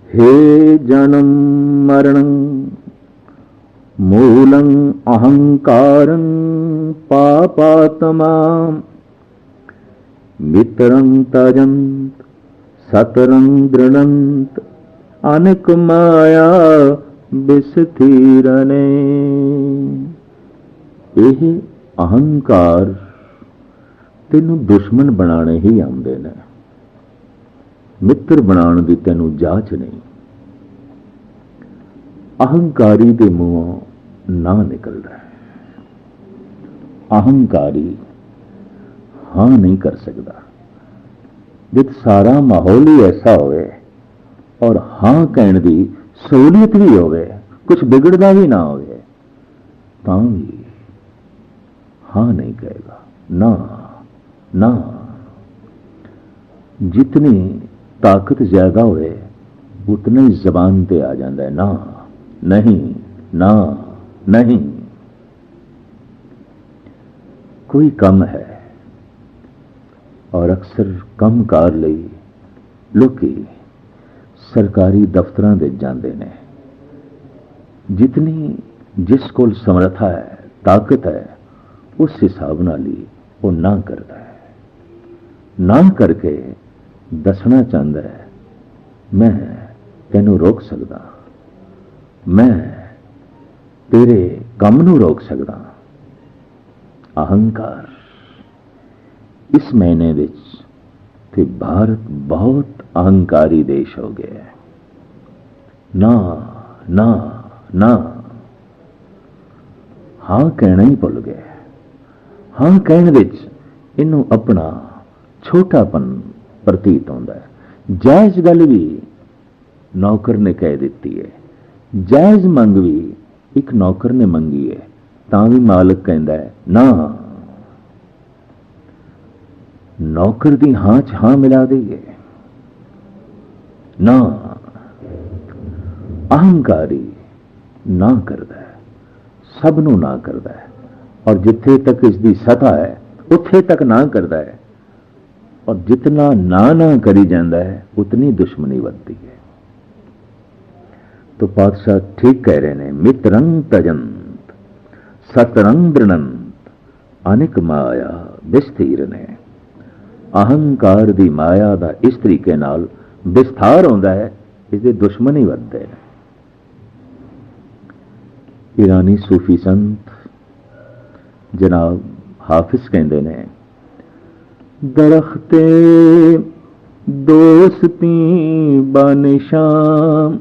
हे जन्म मरणं मूलं अहंकारं पापात्मा मित्रं तजंत सतरं दृढ़ंत अनेक माया विस्तीरने। ਇਹ ਅਹੰਕਾਰ ਤੈਨੂੰ ਦੁਸ਼ਮਣ ਬਣਾਣੇ ਹੀ ਆਉਂਦੇ ਨੇ, ਮਿੱਤਰ ਬਣਾਉਣ ਦੀ ਤੈਨੂੰ ਜਾਚ ਨਹੀਂ। ਅਹੰਕਾਰੀ ਦੇ ਮੂੰਹੋਂ ਨਾ ਨਿਕਲਦਾ ਹੈ। ਅਹੰਕਾਰੀ ਹਾਂ ਨਹੀਂ ਕਰ ਸਕਦਾ। ਜਦ ਸਾਰਾ ਮਾਹੌਲ ਹੀ ਐਸਾ ਹੋਵੇ ਔਰ ਹਾਂ ਕਹਿਣ ਦੀ ਸਹੂਲੀਅਤ ਵੀ ਹੋਵੇ, ਕੁਝ ਵਿਗੜਦਾ ਵੀ ਨਾ ਹੋਵੇ, ਤਾਂ ਵੀ हाँ नहीं कहेगा। ना ना, जितनी ताकत ज्यादा होए उतने ही जबान पे आ जाता है ना नहीं ना नहीं। कोई कम है और अक्सर कम कार ਲਈ ਲੋਕੀ सरकारी दफ्तरां ਦੇ ਜਾਂਦੇ ਨੇ। जितनी जिस कोल समर्था है, ताकत है, उस हिसाब नाल ही वो ना करता है। ना करके दसना चाहता है मैं तेनू रोक सकदा, मैं तेरे काम नू रोक सकदा। अहंकार इस महीने विच ते भारत बहुत अहंकारी देश हो गया है। ना ना ना, हाँ कहना ही भुल गए। हाँ कहण विच इनू अपना छोटापन प्रतीत होता है। जायज़ गल भी नौकर ने कह दी है, जायज़ मंग भी एक नौकर ने मंगी है, तां भी मालिक कहता है ना। नौकर दी हां च हां मिला दईए ना। अहंकारी ना करता है, सब नू ना करता है और जिथे तक इसकी सतह है उथे तक ना करता है। और जितना ना ना करी जाता है उतनी दुश्मनी बढ़ती है। तो पातशाह ठीक कह रहे हैं, मित्रं तजंत सतरं दृढ़ंत अनेक माया विस्तीर ने। अहंकार दी माया का इस तरीके नाल विस्तार होता है, इसके दुश्मन ही बढ़ते हैं। ईरानी सूफी संत जनाब हाफिज कहते ने, दरख्ते दोस्ती बानिशाम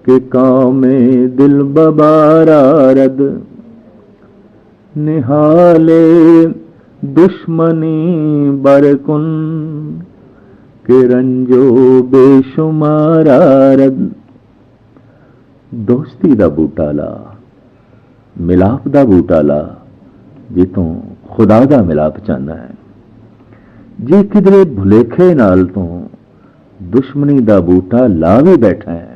के कामे दिल बबारा रद निहाले दुश्मनी बरकुन के रंजो बेशुमारा रद। दोस्ती दा बूटा ला, मिलाप दा बूटा ला, जितों खुदा दा मिलाप चाहना है। जे किधरे भुलेखे नाल तो दुश्मनी दा बूटा ला भी बैठा है,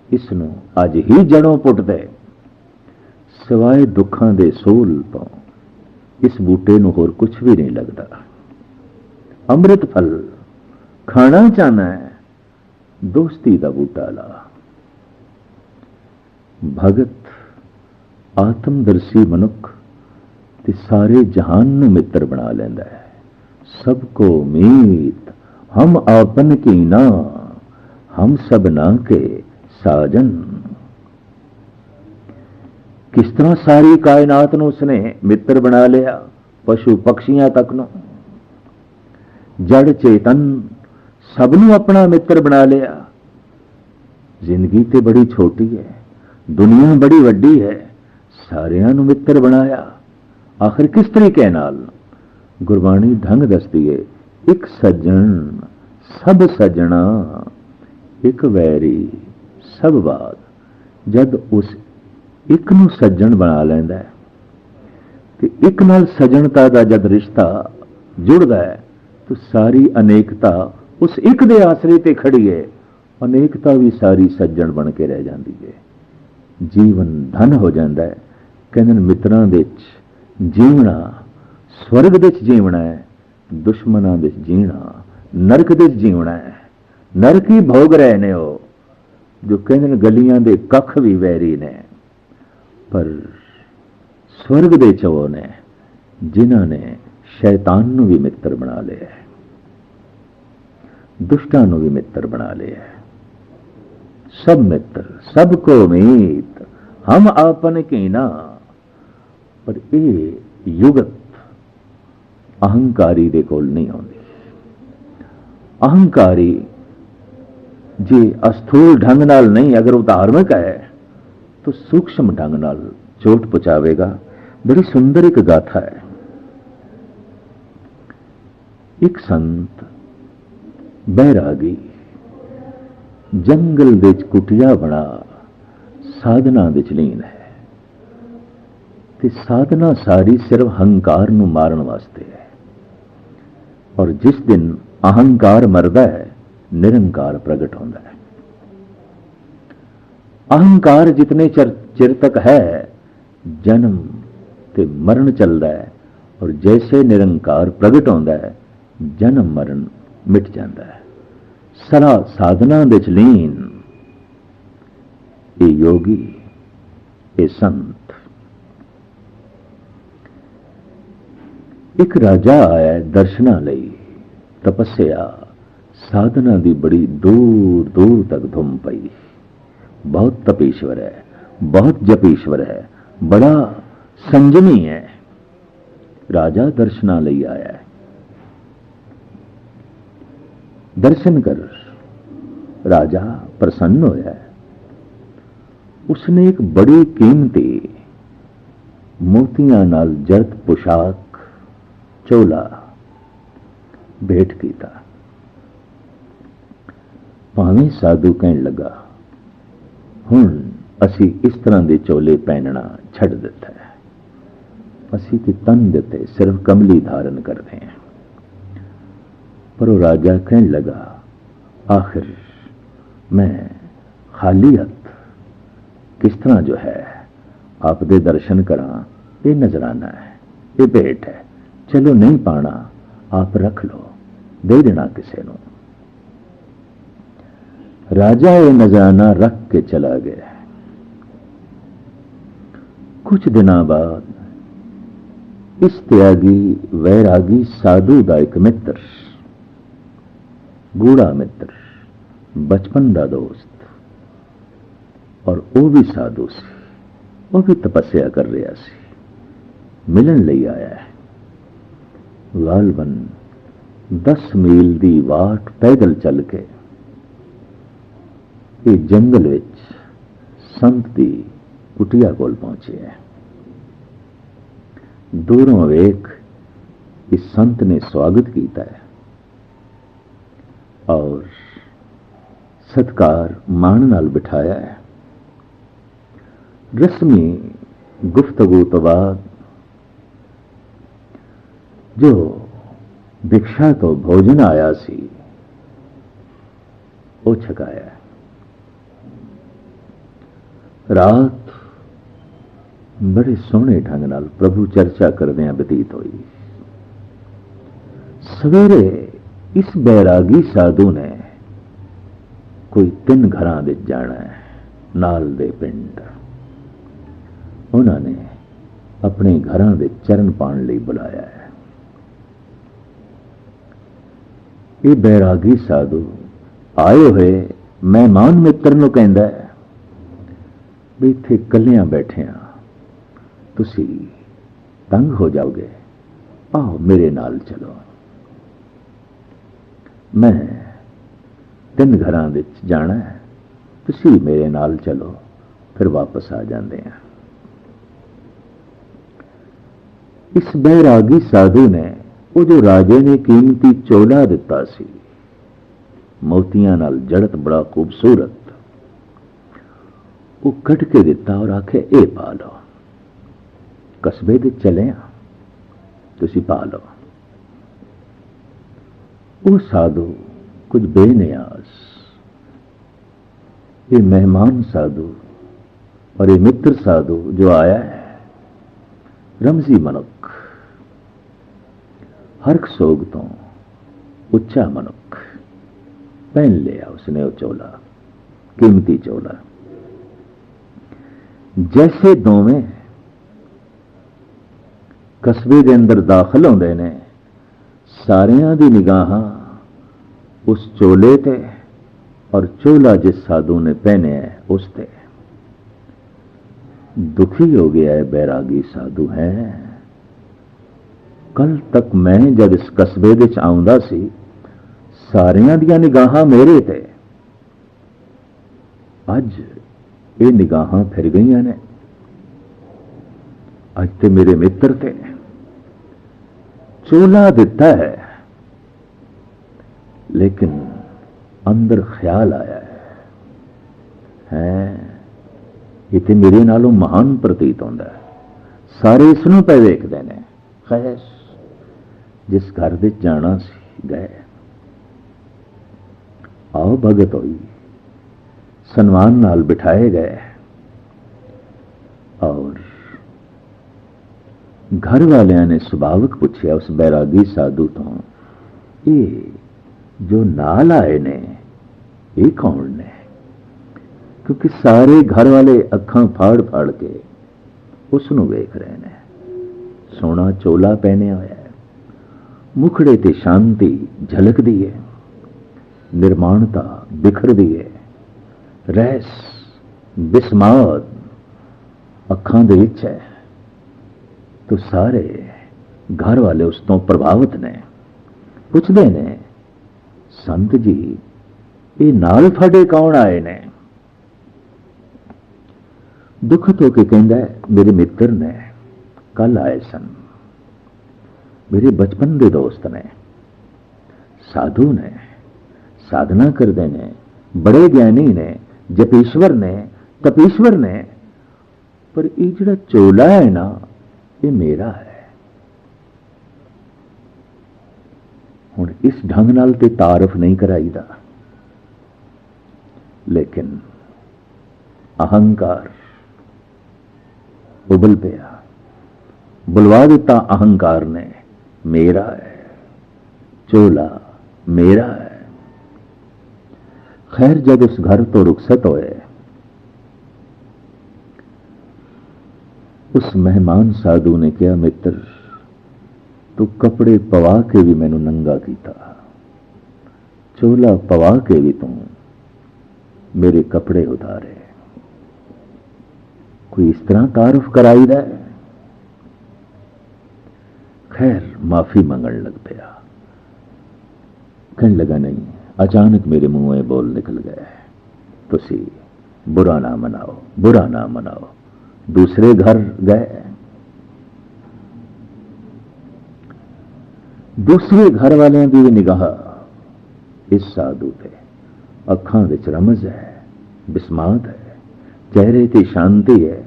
इसनों अज ही जड़ों पुट दे। सिवाय दुखां दे सोल तो इस बूटे नूं होर कुछ भी नहीं लगता। अमृत फल खाना चाहना है, दोस्ती दा बूटा ला। भगत आत्मदर्शी मनुख ते सारे जहान नूं मित्र बना लैंदा है। सबको मीत हम आपन की ना, हम सब ना के साजन। किस तरह सारी कायनात नूं उसने मित्र बना लिया, पशु पक्षियां तक नूं, जड़ चेतन सबनूं अपना मित्र बना लिया। जिंदगी ते बड़ी छोटी है, दुनिया बड़ी वड्डी है, सारियां नूं मित्र बनाया। आखिर किस तरीके नाल? गुरबाणी ढंग दसदी है, एक सज्जन सब सज्जना, एक वैरी सब बात। जद उस एक नूं सज्जन बना लैंदा है ते एक नाल सज्जनता दा जद रिश्ता जुड़दा है तो सारी अनेकता उस एक दे आसरे ते खड़ी है। अनेकता भी सारी सज्जन बन के रह जाती है। जीवन धन हो जाता है। कहते मित्रां दे जीवना स्वर्ग दे जीवना है, दुश्मनां दे जीना नरक दे जीवना है। नरक ही भोग रहे ने हो जो कहते गलियां दे कख भी वैरी ने, पर स्वर्ग दे चवो ने जिन्हां ने शैतान नूं भी मित्र बना लिया है, दुष्टां नूं भी मित्र बना लिया है। सब मित्र सबको मीत हम आपन कीना। पर यह युगत अहंकारी दे कोल नहीं आउंदी। अहंकारी जे अस्थूल ढंग नाल नहीं, अगर वो धार्मिक है तो सूक्ष्म ढंग नाल चोट पहुंचावेगा। बड़ी सुंदर एक गाथा है। एक संत बैरागी जंगल विच कुटिया बना साधना विच लीन है, ते साधना सारी सिर्फ हंकार नूं मारन वास्ते है। और जिस दिन अहंकार मरदा है निरंकार प्रगट होता है। अहंकार जितने चिर तक है जन्म ते मरण चलता है, और जैसे निरंकार प्रगट होता है जन्म मरण मिट जाता है। सरा साधना विच लीन ये योगी ये संत। एक राजा आया दर्शना लई, तपस्या साधना दी बड़ी दूर दूर तक धुम पई। बहुत तपीश्वर है, बहुत जपीश्वर है, बड़ा संजमी है। राजा दर्शना लई आया है। दर्शन कर राजा प्रसन्न होया है। उसने एक बड़ी कीमती मोतियां नाल जड़त पोशाक चोला भेंट कीता। भावें साधु कहन लगा हुण असी इस तरह के चोले पहनना छड़ दिता है, असी ते तन दिते सिर्फ कमली धारण करते हैं। पर वो राजा कहन लगा आखिर मैं खाली हथ किस तरह जो है आप दे दर्शन करा, ये नजराना है, ये भेंट है, चलो नहीं पाना आप रख लो, दे देना किसी को। राजा ये नजराना रख के चला गया। कुछ दिनों बाद इस त्यागी वैरागी साधु का एक मित्र, गूढ़ा मित्र, बचपन का दोस्त, और वो भी साधु सी, वो भी तपस्या कर रहा सी, मिलन लई आया है। गालबन 10 मील की वाट पैदल चल के ये जंगल विच संत की कुटिया कोल पहुंचे है। दूरों वेख इस संत ने स्वागत किया है और सत्कार मान नाल बिठाया है। रस्मी गुफ्तगू तो बाद जो भिक्षा तो भोजन आया सी वो छकाया है। रात बड़े सोहने ढंग नाल प्रभु चर्चा करदे बतीत हुई। सवेरे इस बैरागी साधु ने कोई 3 घरां विच जाना है, नाल दे पिंड। उन्होंने अपने घरां विच चरण पाण लई बुलाया है। ये बैरागी साधु आए हुए मेहमान मित्र नूं कहंदा है भी इत्थे कलियां बैठे हाँ, तुसी तंग हो जाओगे, आओ मेरे नाल चलो। मैं 3 घरां विच जाना है, तुसी मेरे नाल चलो, फिर वापस आ जाते हैं। इस बैरागी साधु ने वो जो राजे ने कीमती चोला दिता सी, मोतियां नाल जड़त बड़ा खूबसूरत, वो कट के दिता और आखे ए पा लो, कस्बे दे चले तुसी पा लो। वो साधु कुछ बेनियाज, ये मेहमान साधु और ये मित्र साधु जो आया है, रमजी मनुख, हरख सोग तो उच्चा मनुख, पहन लिया उसने वो चोला, कीमती चोला। जैसे दोवें कस्बे के अंदर दाखिल होंदे ने, सारियां दी निगाहां उस चोले ते और चोला जिस साधु ने पहने है उस ते। दुखी हो गया है बैरागी साधु है। कल तक मैं जब इस कस्बे विच आउंदा सी, सारियां दियां निगाहां मेरे ते, अज ये निगाहां फिर गईयां ने। अज ते मेरे मित्र ते चोला दिता लेकिन अंदर ख्याल आया है ये ते मेरे नालों महान प्रतीत होंदा है। सारे इसनों पे देखते हैं। खैर जिस घर विच जाना सी गए, आओ भगत होई, सन्मान नाल बिठाए गए और घर वालियां ने सुभाविक पूछया उस बैरागी साधु तो, ये जो नाल आए ने ये कौन ने? क्योंकि सारे घर वाले अखां फाड़ फाड़ के उसनों वेख रहे ने। सोना चोला पहने होया है, मुखड़े ते शांति झलकदी है, निर्माणता बिखरदी है, रहस बिस्माद अखां दे विच है। तो सारे घर वाले उस तो प्रभावित ने, पुछदे ने, संत जी ये नाल फाड़े कौन आए ने? दुखत होके कहंदा है, मेरे मित्र ने कल आए सन, मेरे बचपन के दोस्त ने, साधु ने, साधना करते ने, बड़े ज्ञानी ने, जपेश्वर ने, तपेश्वर ने, पर ये जिहड़ा चोला है ना ये मेरा है। हुण इस ढंग नाल ते तारफ नहीं कराईदा, लेकिन अहंकार उबल पिया, बुलवा दिता अहंकार ने, मेरा है चोला, मेरा है। खैर जब उस घर तो रुखसत होए, उस मेहमान साधु ने कहा, मित्र तू कपड़े पवा के भी मैनू नंगा कीता, चोला पवा के भी तू मेरे कपड़े उतारे। कोई इस तरह तारुफ कराई दा है? खैर माफी मंगण लग पिया। कहने लगा, नहीं, अचानक मेरे मुंह में बोल निकल गए, तुसी बुरा ना मनाओ, बुरा ना मनाओ। दूसरे घर गए, दूसरे घर वालों की भी निगाह इस साधु पे, अखां विच रमज है, बिस्मात है, चेहरे ते शांति है,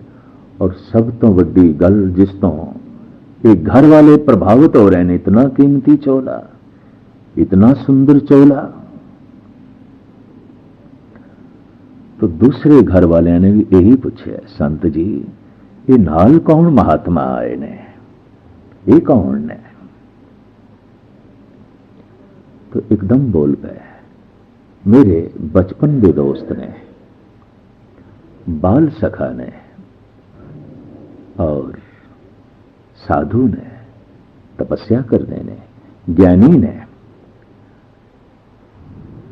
और सब तो वड्डी गल जिस तो ये घर वाले प्रभावित हो रहे हैं, इतना कीमती चोला, इतना सुंदर चोला। तो दूसरे घर वाले ने भी यही पूछा, संत जी ये नाल कौन महात्मा आए ने, ये कौन ने? तो एकदम बोल पे, मेरे बचपन के दोस्त ने, बाल सखा ने और साधु ने, तपस्या करने ने, ज्ञानी ने।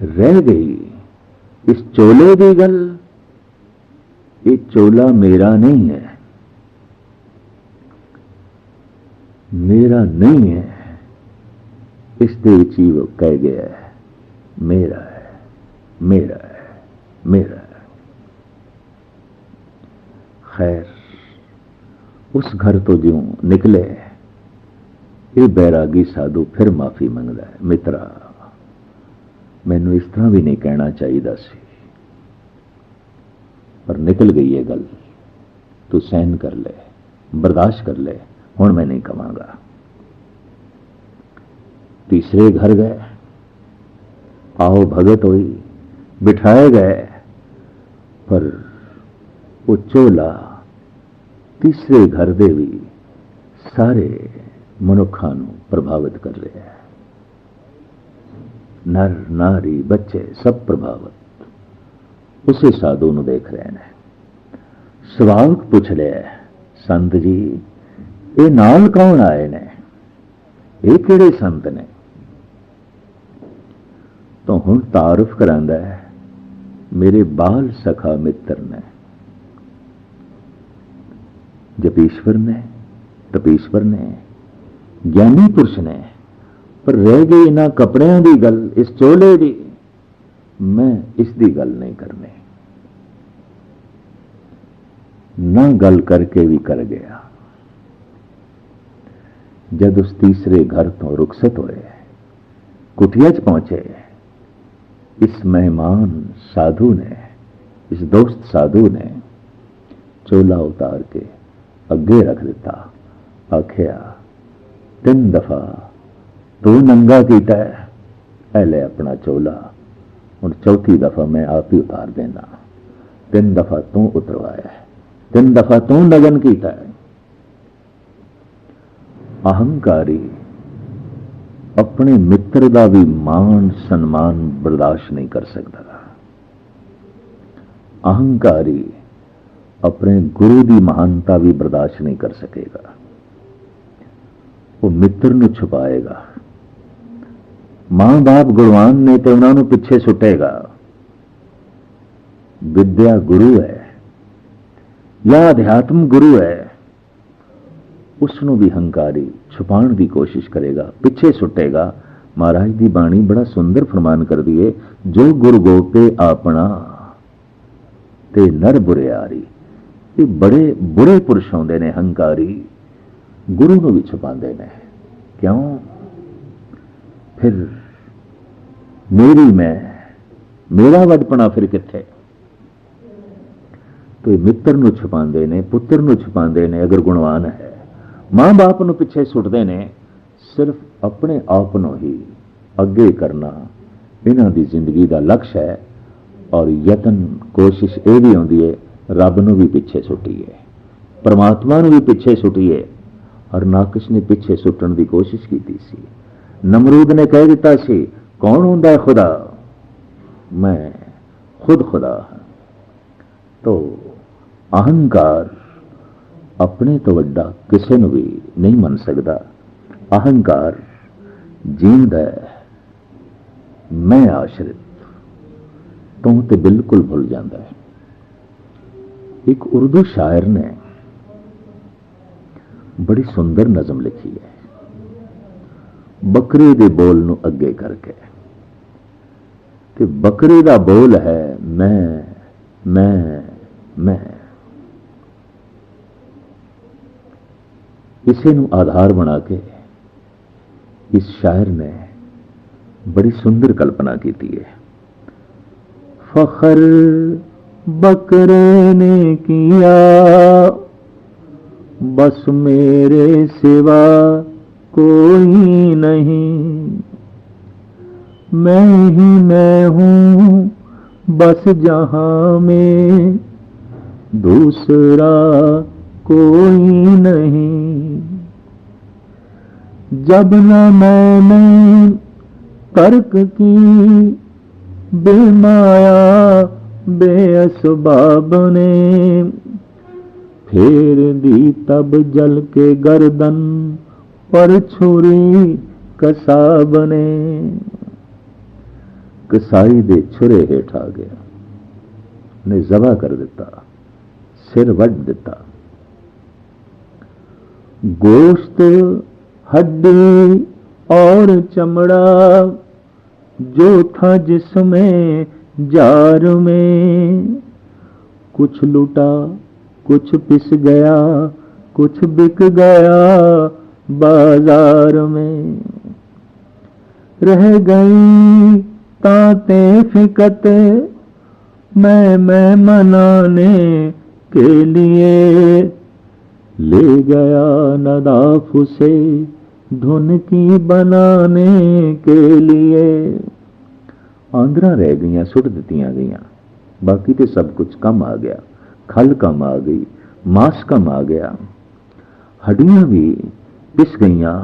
रह गई इस चोले की गल, ये चोला मेरा नहीं है, मेरा नहीं है, इस दे विच ही वो कह गया है, मेरा है, मेरा है, मेरा है। खैर उस घर तो ज्यों निकले, ये बैरागी साधु फिर माफी मंगदा है, मित्रा मैनू इस तरह भी नहीं कहना चाहिए सी, पर निकल गई है गल, तू सहन कर ले, बर्दाश्त कर ले, हुण मैं नहीं कहांगा। तीसरे घर गए, आओ भगत हुई, बिठाए गए, पर वो चोला तीसरे घर दे भी सारे मनुखा प्रभावित कर रहा है। नर नारी बच्चे सब प्रभावित उसे साधु ਨੂੰ देख रहे हैं। ਸਵਾਲਕ ਪੁੱਛ ਲਿਆ, ਸੰਤ ਜੀ ਇਹ ਨਾਲ ਕੌਣ ਆਏ ਨੇ, ਇਹ ਕਿਹੜੇ ਸੰਤ ਨੇ? ਤਾਂ ਹੁਣ ਤਾਰਫ ਕਰਾਂਦਾ ਹੈ, ਮੇਰੇ ਬਾਲ ਸਖਾ ਮਿੱਤਰ ਨੇ, ਜਪੀਸ਼ਵਰ ਨੇ, ਤਪੀਸ਼ਵਰ ਨੇ, ਗਿਆਨੀ ਪੁਰਸ਼ ਨੇ। ਪਰ ਰਹਿ ਗਈ ਇਹਨਾਂ ਕੱਪੜਿਆਂ ਦੀ ਗੱਲ, ਇਸ ਚੋਲੇ ਦੀ, ਮੈਂ ਇਸ ਦੀ ਗੱਲ ਨਹੀਂ ਕਰਨੀ। ਨਾ ਗੱਲ ਕਰਕੇ ਵੀ ਕਰ ਗਿਆ। जब उस तीसरे घर तो रुखसत हुए, कुटिया च पहुंचे, इस मेहमान साधु ने, इस दोस्त साधु ने चोला उतार के अगे रख दिता। आखिया, 3 दफा तू नंगा कीता है, पहले अपना चोला, और 4थी दफा मैं आप ही उतार देना। 3 दफा तू उतरवाया है, 3 दफा तू नगन कीता है। अहंकारी अपने मित्र का भी मान सन्मान बर्दाश्त नहीं कर सकता। अहंकारी अपने गुरु की महानता भी बर्दाश्त नहीं कर सकेगा। वो मित्र ਨੂੰ छुपाएगा। मां बाप गुणवान ने तो उन्होंने पिछे सुटेगा। विद्या गुरु है या अध्यात्म गुरु है, उसनों भी हंकारी छुपाण की कोशिश करेगा, पिछे सुटेगा। महाराज की बाणी बड़ा सुंदर फरमान कर दिए, जो गुरु गोपे अपना ते नर बुरियारी। ये बड़े बुरे पुरुष होंदे ने हंकारी, गुरु को भी छुपाते ने। क्यों? फिर मेरी मैं, मेरा वडपना फिर किथे? तो ये मित्र नूं छुपाते ने, पुत्र नूं छुपाते ने अगर गुणवान है। मां बाप ਨੂੰ ਪਿੱਛੇ ਸੁੱਟਦੇ ਨੇ, ਸਿਰਫ ਆਪਣੇ ਆਪ ਨੂੰ ਹੀ ਅੱਗੇ ਕਰਨਾ ਇਹਨਾਂ ਦੀ ਜ਼ਿੰਦਗੀ ਦਾ ਲਕਸ਼ ਹੈ। ਔਰ ਯਤਨ ਕੋਸ਼ਿਸ਼ ਇਹ ਵੀ ਹੁੰਦੀ ਹੈ, ਰੱਬ ਨੂੰ ਵੀ ਪਿੱਛੇ ਸੁੱਟੀਏ, ਪਰਮਾਤਮਾ ਨੂੰ ਵੀ ਪਿੱਛੇ ਸੁੱਟੀਏ। ਹਰਨਾਕਸ਼ ਨੇ ਪਿੱਛੇ ਸੁੱਟਣ ਦੀ ਕੋਸ਼ਿਸ਼ ਕੀਤੀ ਸੀ। ਨਮਰੂਦ ਨੇ ਕਹਿ ਦਿੱਤਾ ਸੀ, ਕੌਣ ਹੁੰਦਾ ਹੈ ਖੁਦਾ? ਮੈਂ ਖੁਦ ਖੁਦਾ ਹਾਂ। ਤੋ ਅਹੰਕਾਰ अपने तो वड्डा किसी ਨੂੰ भी नहीं मन सकता। अहंकार जींदा है, मैं आश्रित तू तो बिल्कुल भुल जाता है। एक उर्दू शायर ने बड़ी सुंदर नज़म लिखी है, बकरे दे बोल नूं अगे करके। ते बकरे दा बोल है मैं मैं मैं। इसे नूं आधार बना के इस शायर ने बड़ी सुंदर कल्पना की है। फखर बकरे ने किया बस मेरे सिवा कोई नहीं, मैं ही मैं हूं बस जहां में दूसरा कोई नहीं। जब न मैंने तर्क की बेमाया बेअसबाब ने, फेर दी तब जल के गर्दन पर छुरी कसाब ने। कसाई दे छुरे हेठ आ गया, ने जबा कर दिता, सिर वड दिता। गोश्त हड्डी और चमड़ा जो था जिसमें जार में, कुछ लुटा कुछ पिस गया कुछ बिक गया बाजार में। रह गई तातें फिकत मैं मनाने के लिए, ले गया नदाफ से धुन की बनाने के लिए। आंद्रा रह गई, सुट दित्तियां गईयां, बाकी तो सब कुछ कम आ गया। खल कम आ गई, मांस कम आ गया, हड्डियां भी पिस गईयां,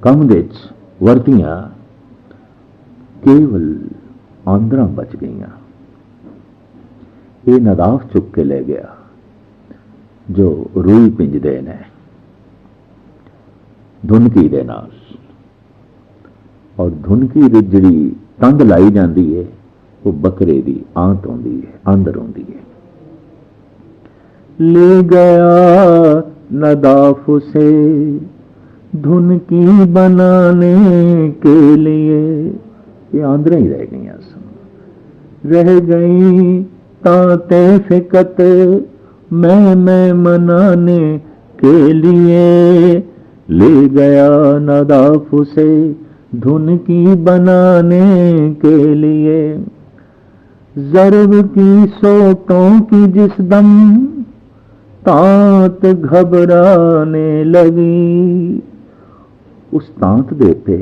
कम विच वरतियां। केवल आंदरा बच गईयां। ये नदाफ चुक के ले गया जो रूई पिंजदे ने धुनकी दे नाल, और धुनकी दी जिहड़ी तंद लाई जाती है वो बकरे की आंत आती है, अंदर आती है। ले गया नदाफ से धुनकी बनाने के लिए, ये आंदरा ही रह गई, रह गई ताते फिकत मैं मनाने के लिए। ले गया नदाफ से धुनकी बनाने के लिए, ज़र्ब की सोटों की जिस दम तांत घबराने लगी। उस तांत दे उत्ते,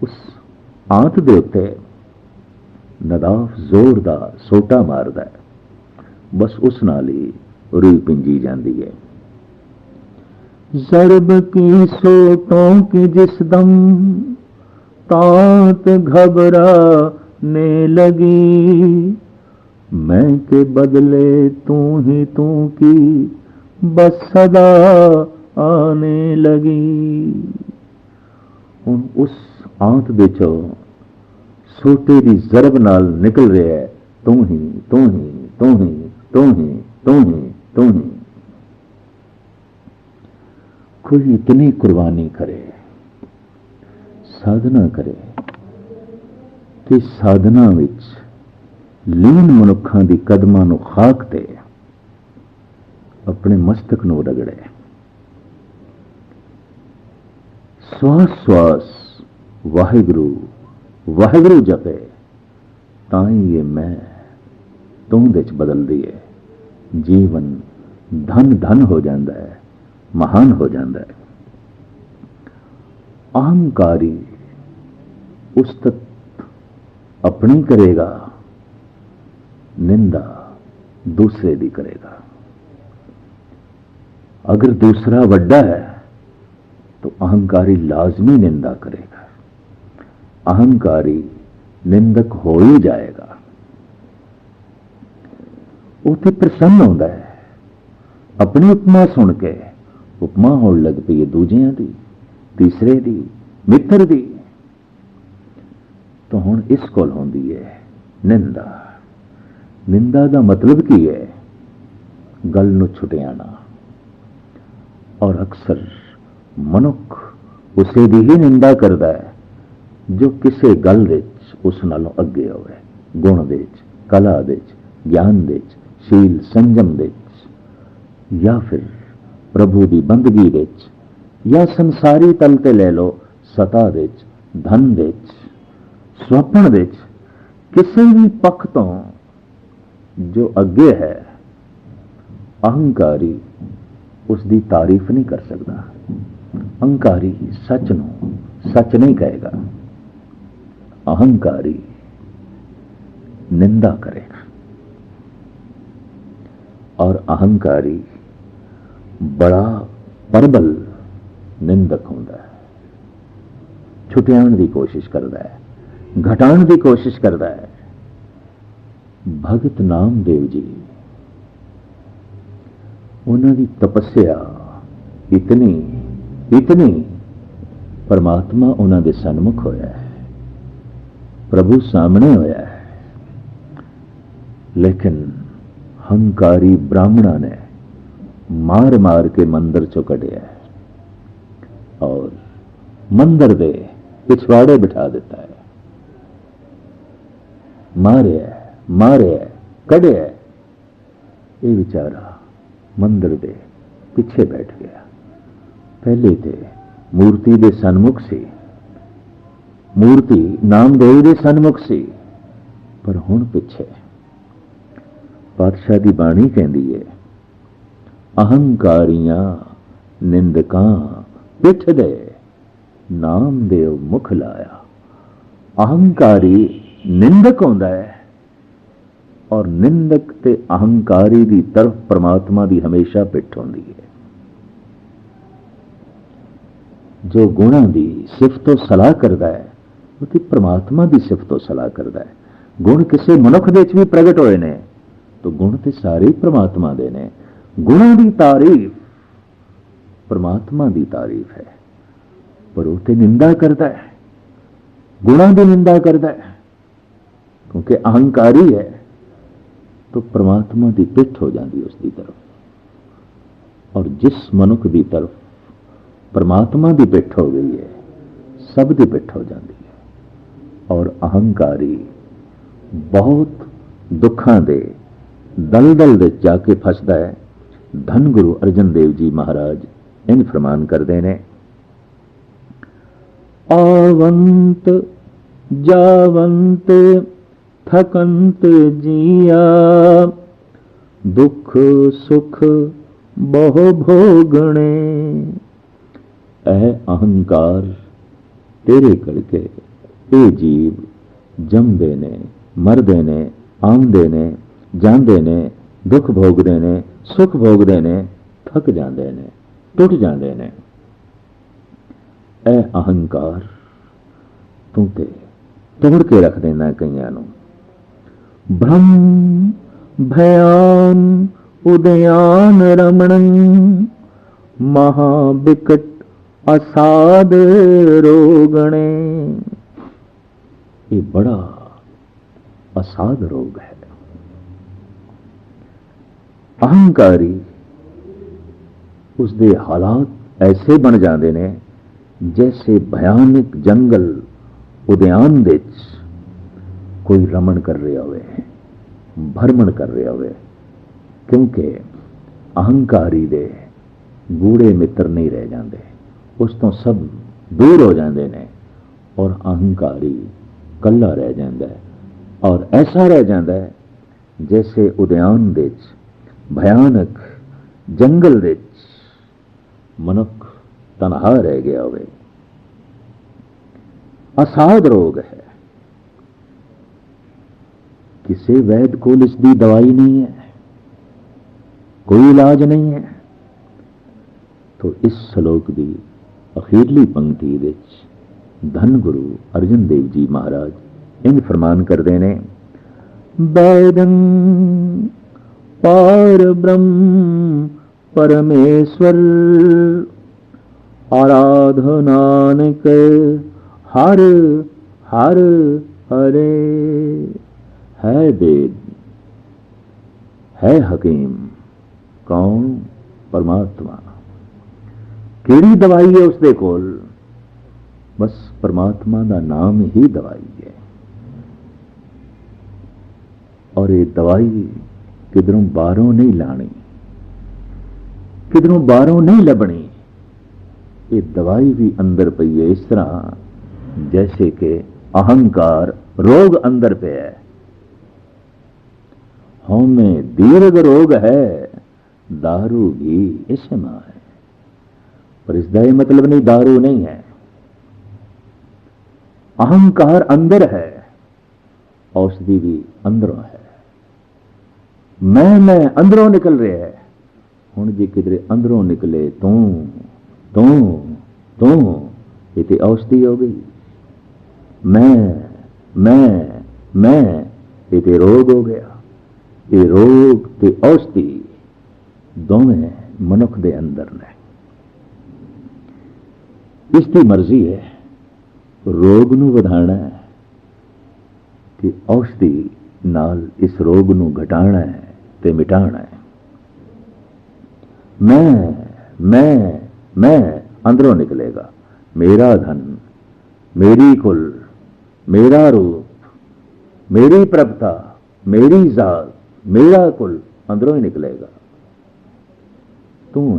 उस आंत दे उत्ते नदाफ जोर दा सोटा मारदा है, बस उस नाल ही रूई पिंजी जाती है। ज़र्ब की सोटों की जिस दम तांत घबराने लगी, मैं के बदले तू ही तू की बस सदा आने लगी। हुण उस आंत दे चो सोटे दी ज़रब नाल निकल रहा है, तू ही तू ही तू ही तू ही तू ही तू ही। कोई इतनी कुर्बानी करे, साधना करे कि साधना विच लीन मनुखां दी कदमां नूं खाक ते अपने मस्तक नूं रगड़े, श्वास श्वास वाहिगुरू वाहिगुरू जपे, ताई ये मैं तू दे च बदलदी है। जीवन धन धन हो जाता है, महान हो जाता है। अहंकारी उस्तत अपनी करेगा, निंदा दूसरे दी करेगा। अगर दूसरा वड्डा है तो अहंकारी लाजमी निंदा करेगा, अहंकारी निंदक हो ही जाएगा। उसे प्रसन्न होता है, अपनी उपमा सुन के उपमा होने लग पई है दूजियां दी, तीसरे दी, मित्र दी। तो हुण इस कोल होंदी है निंदा। निंदा का मतलब की है? गल नूं छुटियाना। और अक्सर मनुख उसे दी ही निंदा करता है जो किसी गल विच उस नालों अगे होवे, गुण दे विच, कला दे विच, ज्ञान दे विच, शील संजम दे विच, या फिर प्रभु की बंदगी दे विच, या संसारी तल ते ले लो सता दे विच, धन दे विच, स्वप्न दे विच, किसी भी पक्ष तो जो अगे है, अहंकारी उसकी तारीफ नहीं कर सकता। अहंकारी सच नूं सच नहीं कहेगा, अहंकारी निंदा करेगा। और अहंकारी बड़ा प्रबल निंदक होता है, छुटियाण की कोशिश करता है, घटाण की कोशिश करता है। भगत नामदेव जी, उन्होंने तपस्या इतनी इतनी, परमात्मा उन्होंने सन्मुख होया है, प्रभु सामने होया है, लेकिन हंकारी ब्राह्मणा ने मार मार के मंदिर चो कढ़िया है और मंदिर दे पिछवाड़े बिठा देता है। मारे मारे कढ़े, ये बेचारा मंदिर दे पिछे बैठ गया। पहले ते मूर्ति दे सन्मुख सी, मूर्ति नामदेव दे सन्मुख सी, पर हुण पिछे। पातशाह दी बाणी कहंदी है, अहंकारियां निंदकां पिठ दे नामदेव मुख लाया। अहंकारी निंदक होंदा है और निंदक ते अहंकारी दी तरफ परमात्मा दी हमेशा पिठ होंदी है। जो गुणा दी सिफतो सलाह करता है ਉਹ ਤੇ ਪ੍ਰਮਾਤਮਾ ਦੀ ਸਿਫਤੋ ਸਲਾਹ ਕਰਦਾ ਹੈ। ਗੁਣ ਕਿਸੇ ਮਨੁੱਖ ਦੇ ਵਿੱਚ ਵੀ ਪ੍ਰਗਟ ਹੋਏ ਨੇ ਤਾਂ ਗੁਣ ਤੇ ਸਾਰੇ ਪ੍ਰਮਾਤਮਾ ਦੇ ਨੇ। ਗੁਣਾਂ ਦੀ ਤਾਰੀਫ ਪ੍ਰਮਾਤਮਾ ਦੀ ਤਾਰੀਫ ਹੈ, ਪਰ ਉਹ ਤੇ ਨਿੰਦਾ ਕਰਦਾ ਹੈ, ਗੁਣਾਂ ਦੀ ਨਿੰਦਾ ਕਰਦਾ ਹੈ, ਕਿਉਂਕਿ ਅਹੰਕਾਰੀ ਹੈ। तो परमात्मा की पिठ हो जाती उसकी तरफ। और जिस मनुख की तरफ परमात्मा की पिठ हो गई है, सब की पिठ हो जाती है। और अहंकारी बहुत दुखों के दलदल दे जाके फसदा है। धन गुरु अर्जन देव जी महाराज इन फरमान करते हैं, आवंत जावंत थकंत जिया, दुख सुख बहु भोगणे। ऐ अहंकार तेरे करके ये जीव जमदे ने, मरदे ने, आंदे ने, जांदे ने, दुख भोगदे ने, सुख भोगदे ने, थक जांदे ने, टुट जांदे ने। ऐ अहंकार तू ते तोड़ के रख देना कईयां नूं। ब्रह्म भयान उदयान रमणं, महाबिकट असाद रोगणे। ये बड़ा असाद रोग है। अहंकारी उसके हालात ऐसे बन जाते ने जैसे भयानक जंगल उद्यान दे कोई रमण कर रहा होवे, भरमण कर रहा होवे। क्योंकि अहंकारी दे गूढ़े मित्र नहीं रह जाते, उस तो सब दूर हो जाते हैं और अहंकारी कल्ला रह जाता है। और ऐसा रह जाता है जैसे उद्यान दे भयानक जंगल दे मनुख तनहा रह गया होवे। असाध रोग है, किसी वैद को इसकी दवाई नहीं है, कोई इलाज नहीं है। तो इस श्लोक की अखीरली पंक्ति विच धन गुरु अर्जन देव जी महाराज इन फरमान करते हैं, वैदं पार ब्रह्म परमेश्वर, आराधनानक हर हर हरे। है वेद, है हकीम, कौन? परमात्मा। केड़ी दवाई है उसदे कोल? बस परमात्मा का नाम ही दवाई है। और ये दवाई किधरों बाहरों नहीं लानी, किधरों बाहरों नहीं लभनी। ये दवाई भी अंदर पई है, इस तरह जैसे कि अहंकार रोग अंदर पे है। हमें दीर्घ रोग है, दारू भी इसमें है, पर इसका यह मतलब नहीं दारू नहीं है। अहंकार अंदर है, औषधि भी अंदरों है। मैं अंदरों निकल रहा है। हुण जी किधरे अंदरों निकले तू ये तो औषधि हो गई। मैं ये तो रोग हो गया। ये रोग ते औषधि दोवें मनुख दे अंदर ने। इसकी मर्जी है रोग नूं वधाना है कि औषधि नाल इस रोग नूं घटाना है ते मिटाना है। मैं अंदरों निकलेगा। मेरा धन, मेरी कुल, मेरा रूप, मेरी प्रभुता, मेरी जात, मेरा कुल अंदरों ही निकलेगा। तू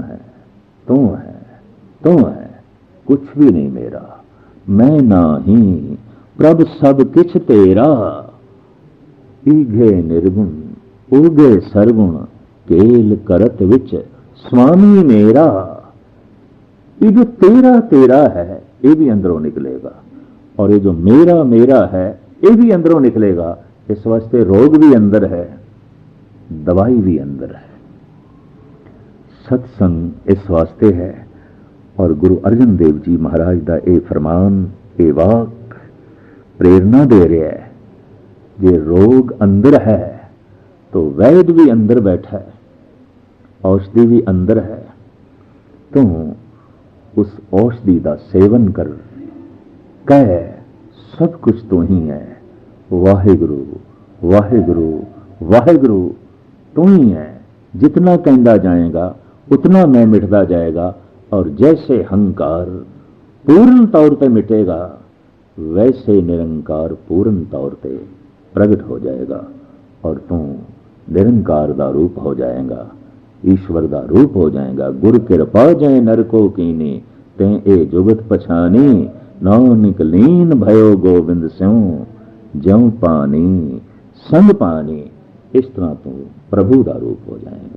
है, कुछ भी नहीं मेरा। मैं नाही प्रभ सब किछ तेरा, ईघे निर्गुण उगे सरगुण, केल करत विच स्वामी मेरा। ये जो तेरा है ये भी अंदरों निकलेगा, और ये जो मेरा है ये भी अंदरों निकलेगा। इस वास्ते रोग भी अंदर है, दवाई भी अंदर है। सत्संग इस वास्ते है। और गुरु अर्जन देव जी महाराज का ये फरमान, ये वाक प्रेरणा दे रहा है। जे रोग अंदर है तो वैद भी अंदर बैठा है, औषधि भी अंदर है। तू उस औषधि का सेवन कर, कह सब कुछ तू ही है, वाहिगुरु वाहिगुरु वाहिगुरु तू ही है। जितना कहता जाएगा उतना मैं मिटता जाएगा, और जैसे हंकार पूर्ण तौर पे मिटेगा वैसे निरंकार पूर्ण तौर पे प्रकट हो जाएगा, और तू निरंकार का रूप हो जाएगा, ईश्वर का रूप हो जाएगा। गुर कृपा जय नरको कीनी, ते ए जुगत पछानी, नानक लीन भयो गोविंद स्यों, ज्यों पानी संग पानी। इस तरह तू प्रभु का रूप हो जाएगा।